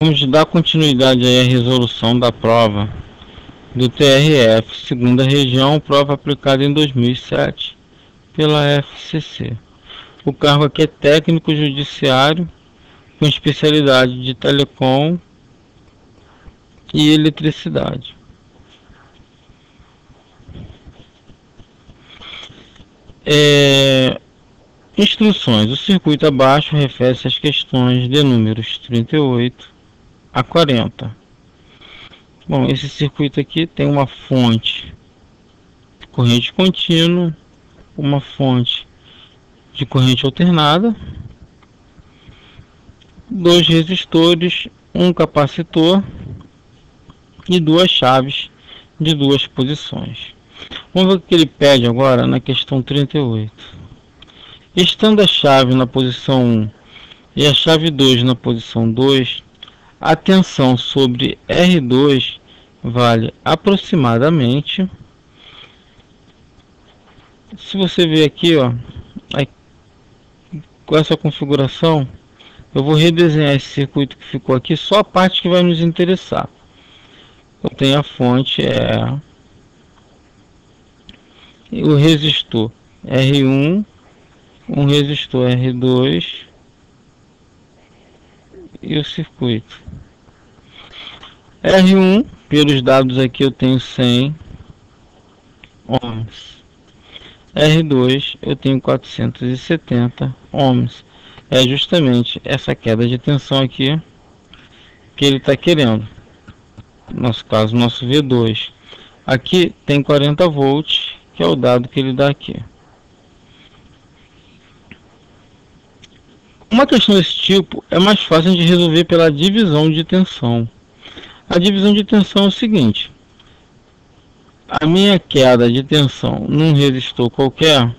Vamos dar continuidade aí à resolução da prova do TRF, segunda região, prova aplicada em 2007 pela FCC. O cargo aqui é técnico judiciário com especialidade de telecom e eletricidade. Instruções. O circuito abaixo refere-se às questões de números 38 a 40. Bom, esse circuito aqui tem uma fonte de corrente contínua, uma fonte de corrente alternada, dois resistores, um capacitor e duas chaves de duas posições. Vamos ver o que ele pede agora na questão 38. Estando a chave na posição 1 e a chave 2 na posição 2, a tensão sobre R2 vale aproximadamente. Se você ver aqui, ó, com essa configuração, eu vou redesenhar esse circuito que ficou aqui, só a parte que vai nos interessar. Eu tenho a fonte o resistor R1, um resistor R2 e o circuito R1. Pelos dados aqui eu tenho 100 ohms, R2 eu tenho 470 ohms. É justamente essa queda de tensão aqui que ele está querendo. No nosso caso, nosso V2 aqui tem 40 volts, que é o dado que ele dá aqui. Uma questão desse tipo é mais fácil de resolver pela divisão de tensão. A divisão de tensão é o seguinte: a minha queda de tensão num resistor qualquer,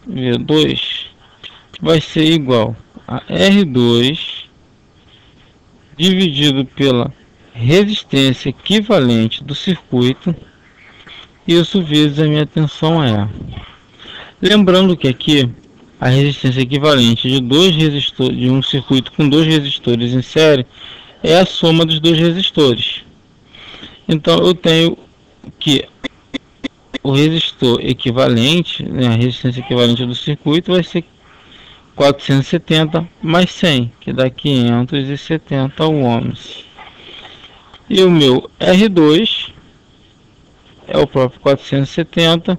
V2, vai ser igual a R2 dividido pela resistência equivalente do circuito, isso vezes a minha tensão E. Lembrando que aqui a resistência equivalente de dois resistores, de um circuito com dois resistores em série, é a soma dos dois resistores. Então eu tenho que o resistor equivalente, né, a resistência equivalente do circuito vai ser 470 mais 100, que dá 570 ohms. E o meu R2 é o próprio 470,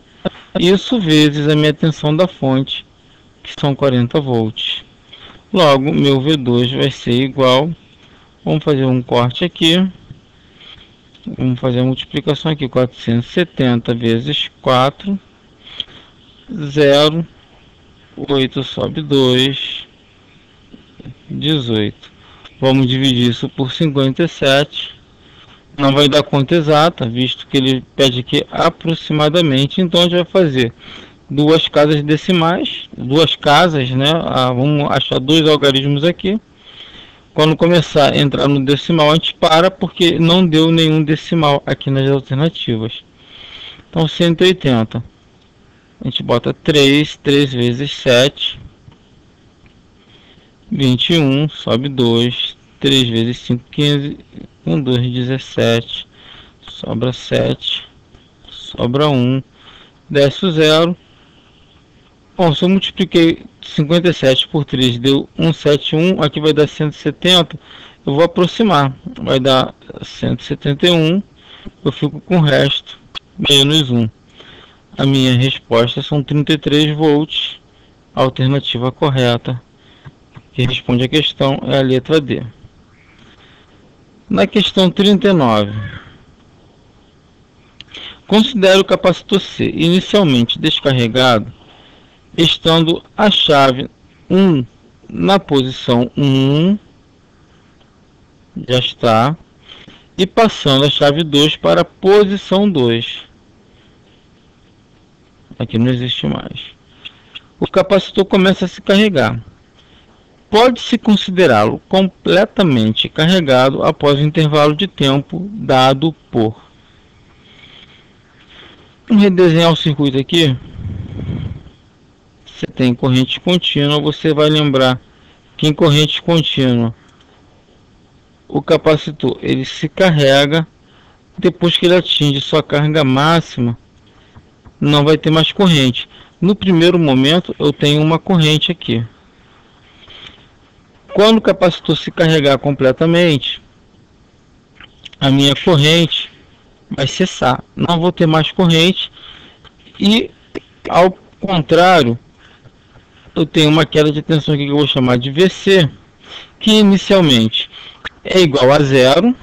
isso vezes a minha tensão da fonte, que são 40 volts. Logo, meu V2 vai ser igual, vamos fazer um corte aqui, vamos fazer a multiplicação aqui, 470 vezes 4, 0, 8 sobe 2, 18. Vamos dividir isso por 57. Não vai dar conta exata, visto que ele pede aqui aproximadamente. Então a gente vai fazer duas casas decimais, duas casas, né? Vamos achar dois algarismos aqui. Quando começar a entrar no decimal, a gente para, porque não deu nenhum decimal aqui nas alternativas. Então 180. A gente bota 3 vezes 7, 21, sobe 2, 3 vezes 5, 15, 1, 2, 17, sobra 7, sobra 1, desce o 0. Bom, se eu multipliquei 57 por 3, deu 171, aqui vai dar 170, eu vou aproximar, vai dar 171, eu fico com o resto, menos 1. A minha resposta são 33 volts, a alternativa correta que responde a questão é a letra D. Na questão 39, considere o capacitor C inicialmente descarregado, estando a chave 1 na posição 1, já está, e passando a chave 2 para a posição 2. Aqui não existe mais. O capacitor começa a se carregar. Pode-se considerá-lo completamente carregado após o intervalo de tempo dado por... Vamos redesenhar o circuito aqui. Você tem corrente contínua, você vai lembrar que em corrente contínua o capacitor ele se carrega, depois que ele atinge sua carga máxima, não vai ter mais corrente. No primeiro momento eu tenho uma corrente aqui. Quando o capacitor se carregar completamente, a minha corrente vai cessar, não vou ter mais corrente, e ao contrário, eu tenho uma queda de tensão aqui que eu vou chamar de VC, que inicialmente é igual a zero,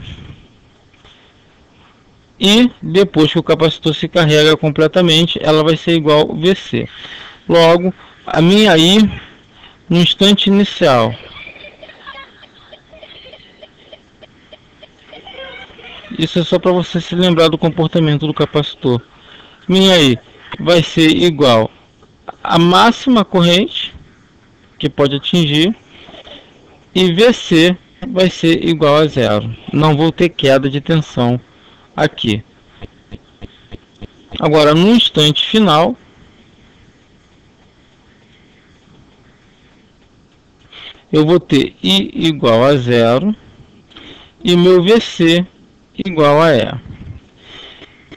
e depois que o capacitor se carrega completamente, ela vai ser igual a VC. Logo, a minha I, no instante inicial, isso é só para você se lembrar do comportamento do capacitor. Minha I vai ser igual a máxima corrente que pode atingir, e VC vai ser igual a zero. Não vou ter queda de tensão aqui. Agora, no instante final, eu vou ter I igual a zero e meu VC igual a E.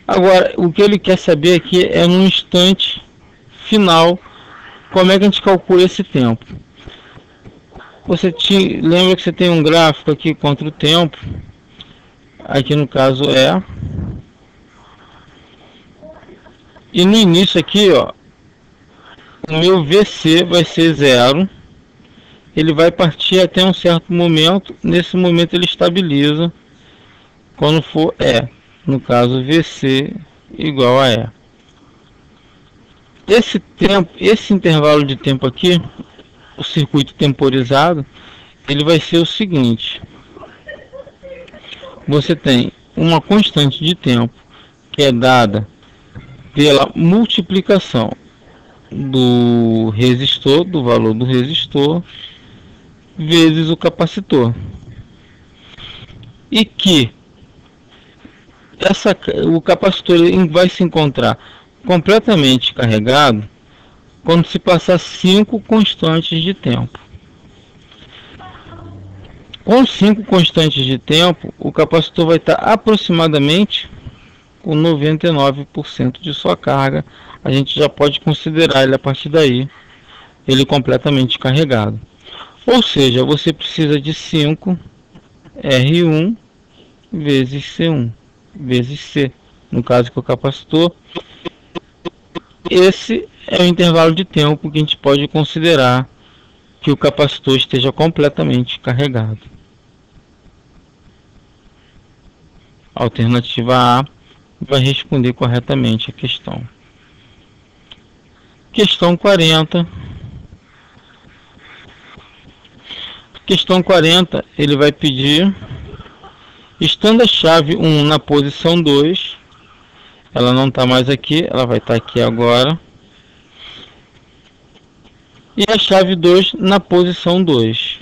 Agora, o que ele quer saber aqui é no instante final, como é que a gente calcula esse tempo. Você lembra que você tem um gráfico aqui contra o tempo, aqui no caso é, e no início aqui, ó, o meu VC vai ser zero, ele vai partir até um certo momento, nesse momento ele estabiliza, quando for E, no caso VC igual a E. Esse tempo, esse intervalo de tempo aqui, o circuito temporizado, ele vai ser o seguinte: você tem uma constante de tempo que é dada pela multiplicação do resistor, do valor do resistor, vezes o capacitor, e que o capacitor vai se encontrar completamente carregado quando se passar 5 constantes de tempo. Com 5 constantes de tempo, o capacitor vai estar aproximadamente com 99% de sua carga. A gente já pode considerar ele a partir daí, ele completamente carregado. Ou seja, você precisa de 5 R1 vezes C1 vezes C, no caso que o capacitor. Esse é o intervalo de tempo que a gente pode considerar que o capacitor esteja completamente carregado. A alternativa A vai responder corretamente a questão. Questão 40. Questão 40, ele vai pedir, estando a chave 1 na posição 2, ela não está mais aqui, ela vai estar aqui agora, e a chave 2 na posição 2.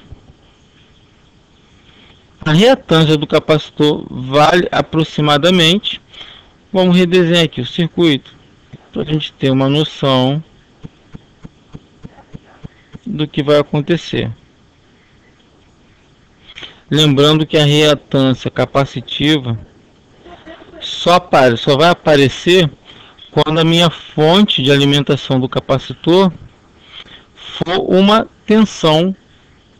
A reatância do capacitor vale aproximadamente, vamos redesenhar aqui o circuito, para a gente ter uma noção do que vai acontecer. Lembrando que a reatância capacitiva só vai aparecer quando a minha fonte de alimentação do capacitor for uma tensão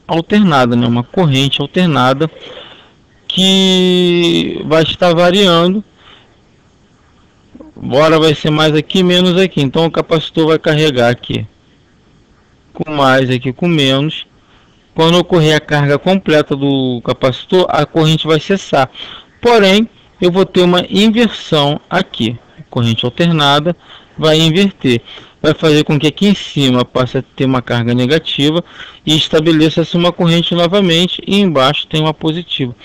alternada, né? Uma corrente alternada que vai estar variando. Bora vai ser mais aqui, menos aqui. Então o capacitor vai carregar aqui com mais, aqui com menos. Quando ocorrer a carga completa do capacitor, a corrente vai cessar. Porém, eu vou ter uma inversão aqui. A corrente alternada vai inverter. Vai fazer com que aqui em cima passe a ter uma carga negativa e estabeleça-se uma corrente novamente, e embaixo tem uma positiva.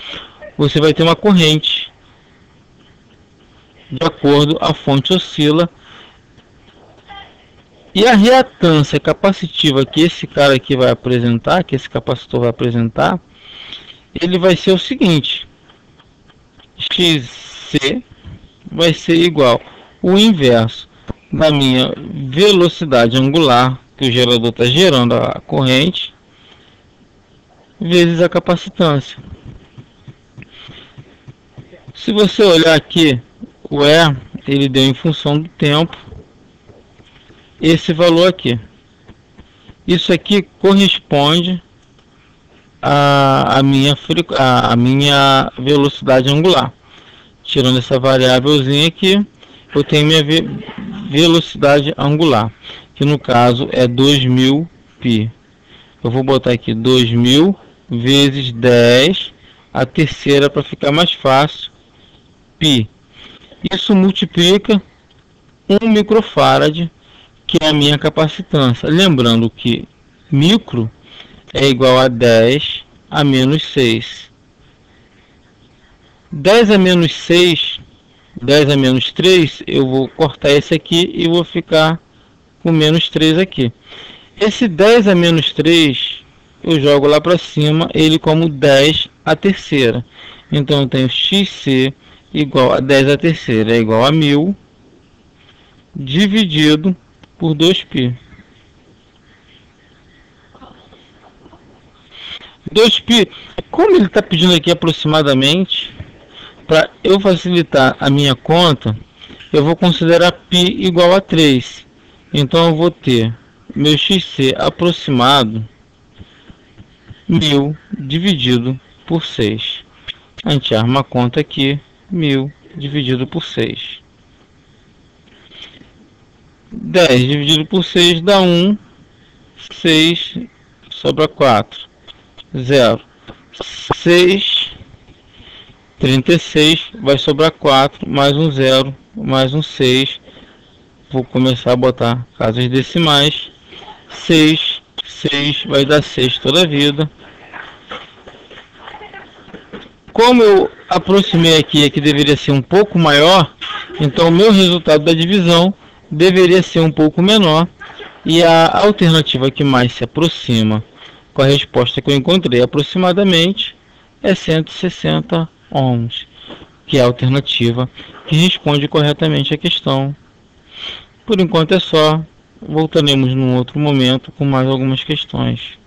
Você vai ter uma corrente de acordo a fonte oscila. E a reatância capacitiva que esse cara aqui vai apresentar, que esse capacitor vai apresentar, ele vai ser o seguinte: XC vai ser igual o inverso da minha velocidade angular, que o gerador está gerando a corrente, vezes a capacitância. Se você olhar aqui, o E, ele deu em função do tempo esse valor aqui. Isso aqui corresponde à minha velocidade angular. Tirando essa variávelzinha aqui, eu tenho minha velocidade angular, que no caso é 2000 π. Eu vou botar aqui 2000 vezes 10 a terceira para ficar mais fácil, π. Isso multiplica 1 microfarad, que é a minha capacitância. Lembrando que micro é igual a 10 a menos 6. 10 a menos 6, 10 a menos 3, eu vou cortar esse aqui e vou ficar com menos 3 aqui. Esse 10 a menos 3, eu jogo lá para cima, ele como 10 a terceira. Então eu tenho xc igual a 10 a terceira, é igual a 1000, dividido por 2π. 2π, como ele está pedindo aqui aproximadamente, para eu facilitar a minha conta, eu vou considerar π igual a 3. Então eu vou ter meu xc aproximado 1000 dividido por 6. A gente arma a conta aqui, 1000 dividido por 6. 10 dividido por 6 dá 1, 6 sobra 4, 0, 6, 36, vai sobrar 4, mais um 0, mais um 6, vou começar a botar casas decimais, 6, 6 vai dar 6 toda a vida. Como eu aproximei aqui, que deveria ser um pouco maior, então o meu resultado da divisão deveria ser um pouco menor, e a alternativa que mais se aproxima com a resposta que eu encontrei aproximadamente é 160 ohms, que é a alternativa que responde corretamente a questão. Por enquanto é só, voltaremos num outro momento com mais algumas questões.